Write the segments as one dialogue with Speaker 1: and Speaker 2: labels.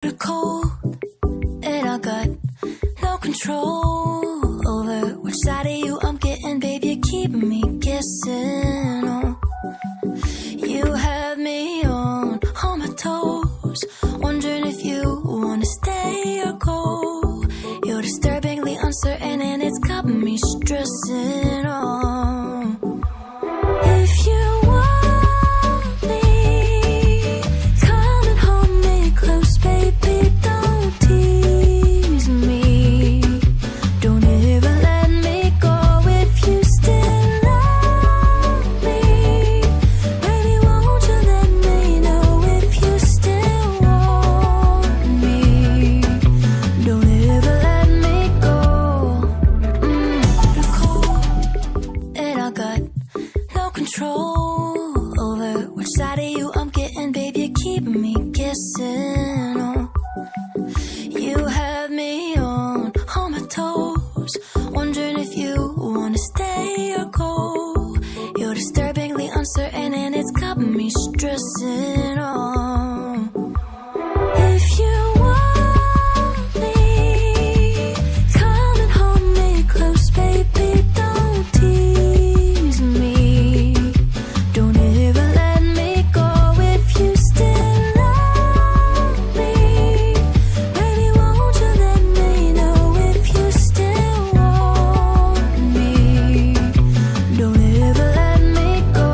Speaker 1: the cold, and I got no control over which side of you I'm getting, babe. You're keeping me guessing. Oh, you have me on my toes, wondering if you wanna stay or go. You're disturbingly uncertain, and it's got me stressing. Oh, if you want me, come and hold me close, baby. Don't tease me. Don't ever let me go. If you still love me, baby, won't you let me know? If you still want me, don't ever let me go. The cold, and I got no control over which side of you I'm getting, baby. You're keeping me guessing. Oh, you have me on my toes, wondering if you wanna stay or go. You're disturbingly uncertain, and it's got me stressing. Oh, if you want me, come and hold me close, baby. Don't tease me. Don't ever let me go. If you still love me, baby, won't you let me know? If you still want me, don't ever let me go.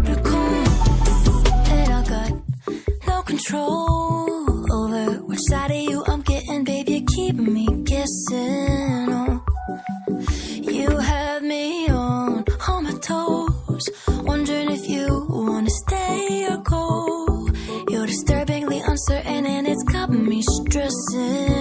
Speaker 1: The cold, and I got no control over which side of you I'm getting, baby. You're keeping me guessing. Oh, you have me on my toes, wondering if you wanna stay or go. You're disturbingly uncertain, and it's got me stressing.